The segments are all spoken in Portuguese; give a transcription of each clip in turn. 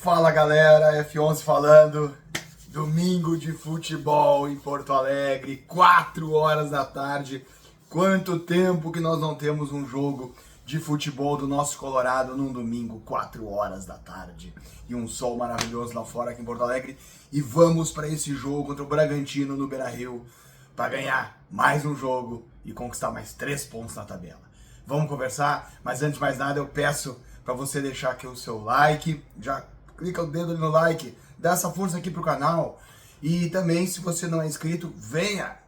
Fala galera, F11 falando, domingo de futebol em Porto Alegre, 4 horas da tarde. Quanto tempo que nós não temos um jogo de futebol do nosso Colorado num domingo, 4 horas da tarde. E um sol maravilhoso lá fora aqui em Porto Alegre. E vamos para esse jogo contra o Bragantino no Beira-Rio para ganhar mais um jogo e conquistar mais 3 pontos na tabela. Vamos conversar, mas antes de mais nada eu peço para você deixar aqui o seu like, já clica o dedo no like, dá essa força aqui pro canal. E também, se você não é inscrito, venha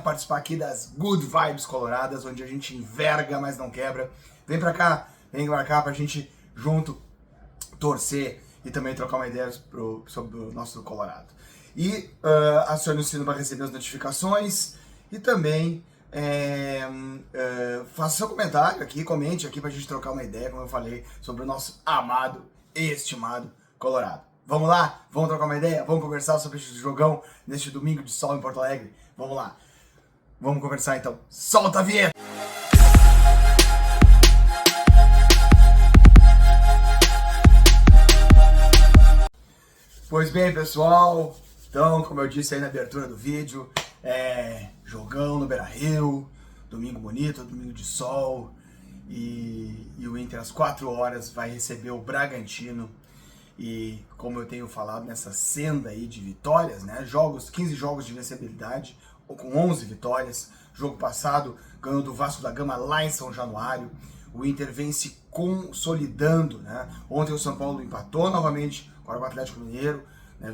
participar aqui das Good Vibes Coloradas, onde a gente enverga, mas não quebra. Vem pra cá pra gente junto torcer e também trocar uma ideia sobre o nosso Colorado. E acione o sino para receber as notificações e também faça seu comentário aqui, comente aqui pra gente trocar uma ideia, como eu falei, sobre o nosso amado e estimado Colorado. Vamos lá? Vamos trocar uma ideia? Vamos conversar sobre esse jogão neste domingo de sol em Porto Alegre? Vamos lá. Vamos conversar então. Solta a vinheta! Pois bem, pessoal, então, como eu disse aí na abertura do vídeo, jogão no Beira-Rio, domingo bonito, domingo de sol, e o Inter às 4 horas vai receber o Bragantino. E como eu tenho falado nessa senda aí de vitórias, né, 15 jogos de vencibilidade, ou com 11 vitórias, jogo passado ganhou do Vasco da Gama lá em São Januário, o Inter vem se consolidando, né, ontem o São Paulo empatou novamente agora com o Atlético Mineiro, né,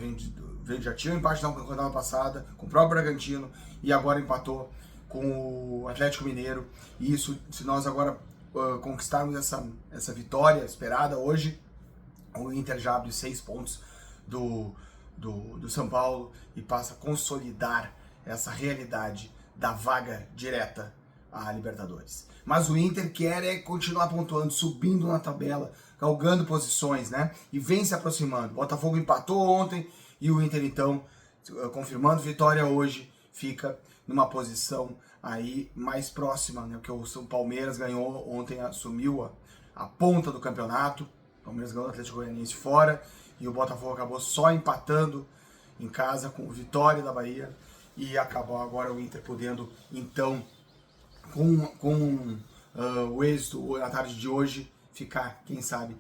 já tinha um empate na rodada passada com o próprio Bragantino e agora empatou com o Atlético Mineiro, e isso, se nós agora conquistarmos essa vitória esperada hoje, o Inter já abre 6 pontos do São Paulo e passa a consolidar essa realidade da vaga direta à Libertadores. Mas o Inter quer continuar pontuando, subindo na tabela, galgando posições, né? E vem se aproximando. O Botafogo empatou ontem e o Inter, então, confirmando vitória hoje, fica numa posição aí mais próxima, né? Porque o São Palmeiras ganhou ontem, assumiu a ponta do campeonato. O Palmeiras ganhou o Atlético Goianiense fora e o Botafogo acabou só empatando em casa com o Vitória da Bahia, e acabou agora o Inter podendo, então, com o êxito na tarde de hoje, ficar, quem sabe,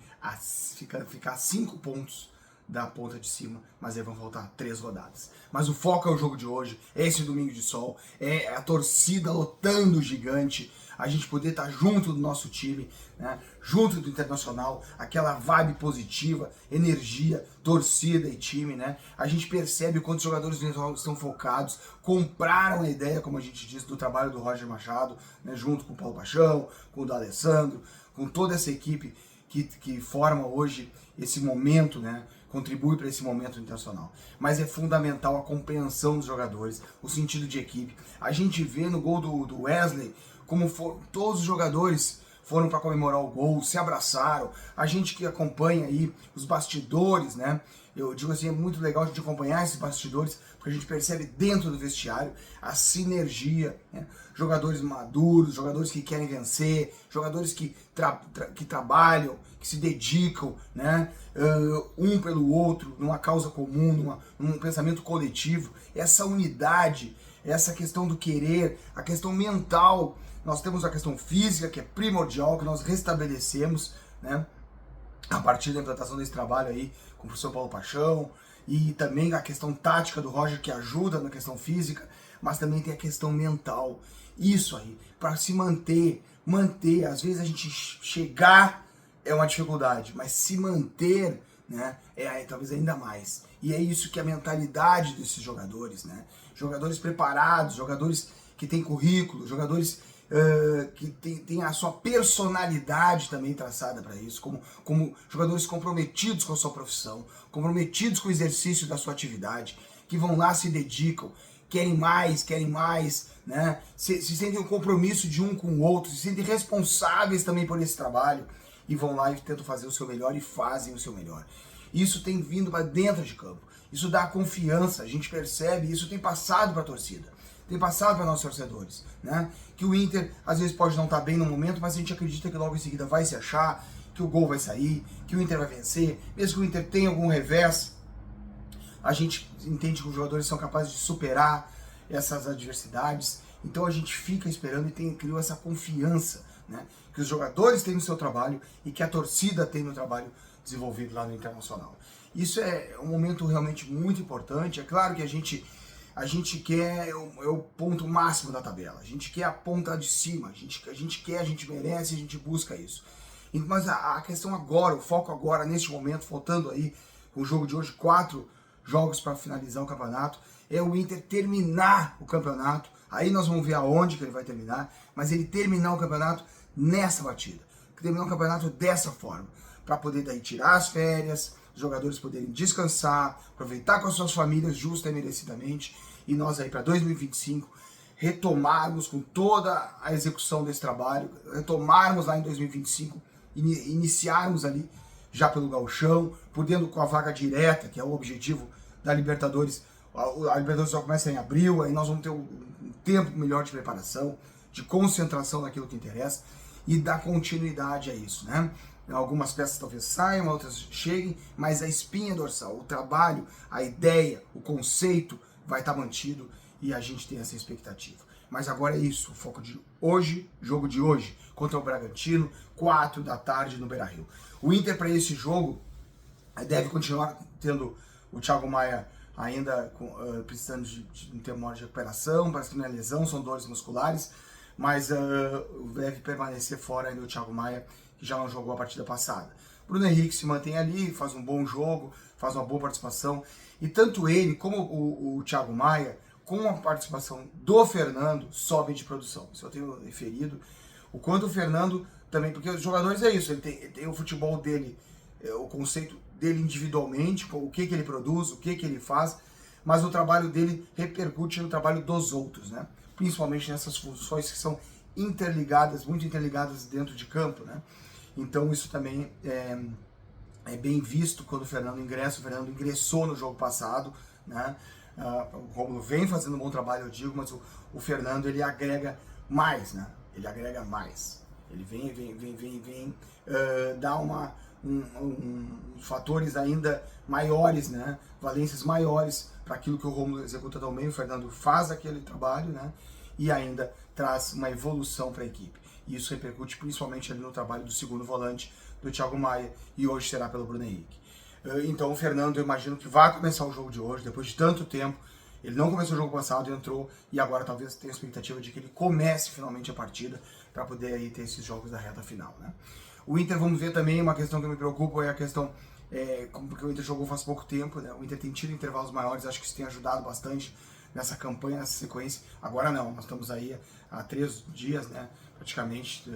ficar 5 pontos da ponta de cima, mas aí vão faltar 3 rodadas. Mas o foco é o jogo de hoje, é esse domingo de sol, é a torcida lotando o gigante, a gente poder estar junto do nosso time, né, junto do Internacional, aquela vibe positiva, energia, torcida e time, né? A gente percebe o quanto os jogadores do Internacional estão focados, compraram a ideia, como a gente disse, do trabalho do Roger Machado, né, junto com o Paulo Paixão, com o D'Alessandro, com toda essa equipe que forma hoje esse momento, né? Contribui para esse momento internacional. Mas é fundamental a compreensão dos jogadores, o sentido de equipe. A gente vê no gol do Wesley como todos os jogadores foram para comemorar o gol, se abraçaram. A gente que acompanha aí os bastidores, né? Eu digo assim, é muito legal a gente acompanhar esses bastidores, porque a gente percebe dentro do vestiário a sinergia, né? Jogadores maduros, jogadores que querem vencer, jogadores que trabalham, que se dedicam, né? Um pelo outro, numa causa comum, num pensamento coletivo. Essa unidade, essa questão do querer, a questão mental. Nós temos a questão física, que é primordial, que nós restabelecemos, né, a partir da implantação desse trabalho aí com o professor Paulo Paixão, e também a questão tática do Roger, que ajuda na questão física, mas também tem a questão mental. Isso aí, para se manter, às vezes a gente chegar é uma dificuldade, mas se manter, né, talvez ainda mais. E é isso que é a mentalidade desses jogadores, né? Jogadores preparados, jogadores que têm currículo, jogadores que tem a sua personalidade também traçada para isso, como jogadores comprometidos com a sua profissão, comprometidos com o exercício da sua atividade, que vão lá, se dedicam, querem mais, né? Se sentem um compromisso de um com o outro, se sentem responsáveis também por esse trabalho, e vão lá e tentam fazer o seu melhor e fazem o seu melhor. Isso tem vindo para dentro de campo, isso dá confiança, a gente percebe, isso tem passado para a torcida. Tem passado para nossos torcedores, né? Que o Inter às vezes pode não estar bem no momento, mas a gente acredita que logo em seguida vai se achar, que o gol vai sair, que o Inter vai vencer, mesmo que o Inter tenha algum revés, a gente entende que os jogadores são capazes de superar essas adversidades, então a gente fica esperando e criou essa confiança, né, que os jogadores têm no seu trabalho e que a torcida tem no trabalho desenvolvido lá no Internacional. Isso é um momento realmente muito importante. É claro que a gente quer é o ponto máximo da tabela, a gente quer a ponta de cima, a gente quer, a gente merece, a gente busca isso. Mas a questão agora, o foco agora, neste momento, faltando aí o jogo de hoje, 4 jogos para finalizar o campeonato, é o Inter terminar o campeonato. Aí nós vamos ver aonde que ele vai terminar, mas ele terminar o campeonato nessa batida, terminar o campeonato dessa forma, para poder daí tirar as férias, os jogadores poderem descansar, aproveitar com as suas famílias justa e merecidamente, e nós aí para 2025 retomarmos com toda a execução desse trabalho, retomarmos lá em 2025, iniciarmos ali já pelo Gauchão, podendo com a vaga direta, que é o objetivo da Libertadores. A Libertadores só começa em abril, aí nós vamos ter um tempo melhor de preparação, de concentração naquilo que interessa e dar continuidade a isso, né? Algumas peças talvez saiam, outras cheguem, mas a espinha dorsal, o trabalho, a ideia, o conceito vai estar mantido e a gente tem essa expectativa. Mas agora é isso, o foco de hoje, jogo de hoje, contra o Bragantino, 4 da tarde no Beira-Rio. O Inter para esse jogo deve continuar tendo o Thiago Maia ainda precisando de um tempo maior de recuperação, parece que não é lesão, são dores musculares, mas deve permanecer fora ainda o Thiago Maia, que já não jogou a partida passada. Bruno Henrique se mantém ali, faz um bom jogo, faz uma boa participação, e tanto ele como o Thiago Maia, com a participação do Fernando, sobem de produção. Isso eu tenho referido. O quanto o Fernando também, porque os jogadores é isso, ele tem o futebol dele, o conceito dele individualmente, o que ele produz, o que ele faz, mas o trabalho dele repercute no trabalho dos outros, né? Principalmente nessas funções que são interligadas, muito interligadas dentro de campo, né? Então isso também é bem visto quando o Fernando ingressa. O Fernando ingressou no jogo passado, né? O Rômulo vem fazendo um bom trabalho, eu digo, mas o Fernando ele agrega mais, né? Ele agrega mais. Ele vem dar uns fatores ainda maiores, né? Valências maiores para aquilo que o Rômulo executa também. O Fernando faz aquele trabalho, né? E ainda traz uma evolução para a equipe. E isso repercute principalmente ali no trabalho do segundo volante, do Thiago Maia, e hoje será pelo Bruno Henrique. Então o Fernando, eu imagino que vai começar o jogo de hoje, depois de tanto tempo. Ele não começou o jogo passado, entrou, e agora talvez tenha a expectativa de que ele comece finalmente a partida para poder aí ter esses jogos da reta final, né? O Inter, vamos ver também, uma questão que me preocupa é a questão, porque o Inter jogou faz pouco tempo, né? O Inter tem tido intervalos maiores, acho que isso tem ajudado bastante nessa campanha, nessa sequência. Agora não, nós estamos aí há 3 dias, né? Praticamente,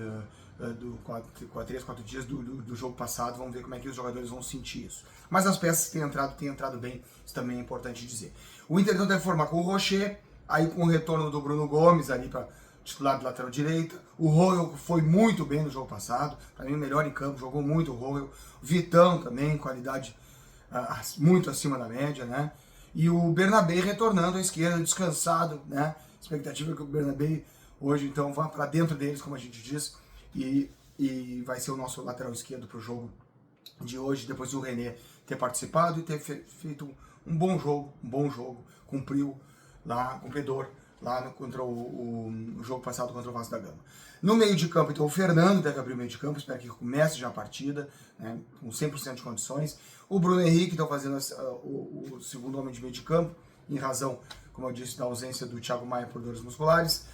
3, 4 dias do jogo passado. Vamos ver como é que os jogadores vão sentir isso. Mas as peças têm entrado bem, isso também é importante dizer. O Inter então deve formar com o Rocher, aí com o retorno do Bruno Gomes ali para titular de lateral direita. O Royal foi muito bem no jogo passado, para mim o melhor em campo, jogou muito o Royal. Vitão também, qualidade muito acima da média, né? E o Bernabé retornando à esquerda, descansado, né? Expectativa é que o Bernabé hoje então vá para dentro deles, como a gente diz, e vai ser o nosso lateral esquerdo para o jogo de hoje, depois do René ter participado e ter feito um bom jogo, cumpriu lá, cumpridor lá contra o jogo passado contra o Vasco da Gama. No meio de campo, então, o Fernando deve abrir o meio de campo, espero que comece já a partida, né, com 100% de condições. O Bruno Henrique está fazendo o segundo homem de meio de campo, em razão, como eu disse, da ausência do Thiago Maia por dores musculares.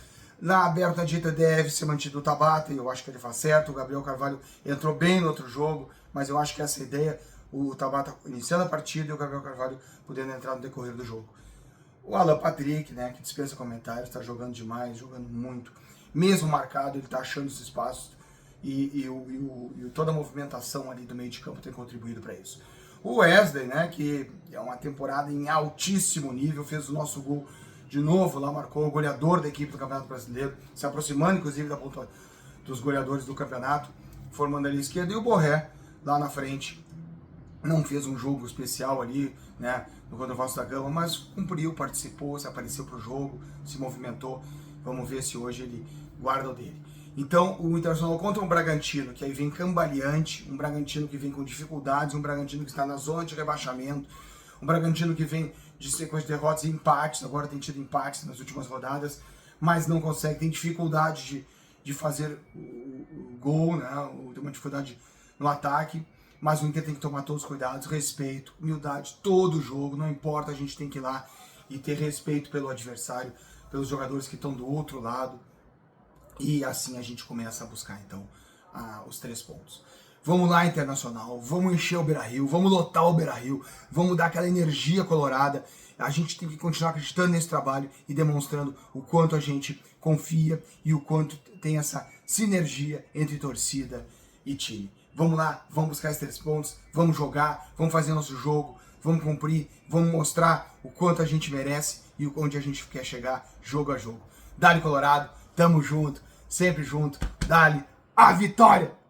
Na aberta direita deve ser mantido o Tabata, e eu acho que ele faz certo. O Gabriel Carvalho entrou bem no outro jogo, mas eu acho que essa ideia, o Tabata iniciando a partida e o Gabriel Carvalho podendo entrar no decorrer do jogo. O Alan Patrick, né, que dispensa comentários, está jogando demais, jogando muito. Mesmo marcado, ele está achando os espaços e toda a movimentação ali do meio de campo tem contribuído para isso. O Wesley, né, que é uma temporada em altíssimo nível, fez o nosso gol de novo lá, marcou o goleador da equipe do Campeonato Brasileiro, se aproximando inclusive da ponta dos goleadores do campeonato, formando ali a esquerda. E o Borré, lá na frente, não fez um jogo especial ali, né, no contra o Vasco da Gama, mas cumpriu, participou, se apareceu para o jogo, se movimentou. Vamos ver se hoje ele guarda o dele. Então, o Internacional contra um Bragantino, que aí vem cambaleante, um Bragantino que vem com dificuldades, um Bragantino que está na zona de rebaixamento, um Bragantino que vem de sequência de derrotas e empates, agora tem tido empates nas últimas rodadas, mas não consegue, tem dificuldade de fazer o gol, né? Tem uma dificuldade no ataque, mas o Inter tem que tomar todos os cuidados, respeito, humildade, todo o jogo, não importa, a gente tem que ir lá e ter respeito pelo adversário, pelos jogadores que estão do outro lado, e assim a gente começa a buscar então os 3 pontos. Vamos lá, Internacional, vamos encher o Beira-Rio, vamos lotar o Beira-Rio, vamos dar aquela energia colorada. A gente tem que continuar acreditando nesse trabalho e demonstrando o quanto a gente confia e o quanto tem essa sinergia entre torcida e time. Vamos lá, vamos buscar esses 3 pontos, vamos jogar, vamos fazer nosso jogo, vamos cumprir, vamos mostrar o quanto a gente merece e onde a gente quer chegar, jogo a jogo. Dale Colorado, tamo junto, sempre junto, dale a vitória!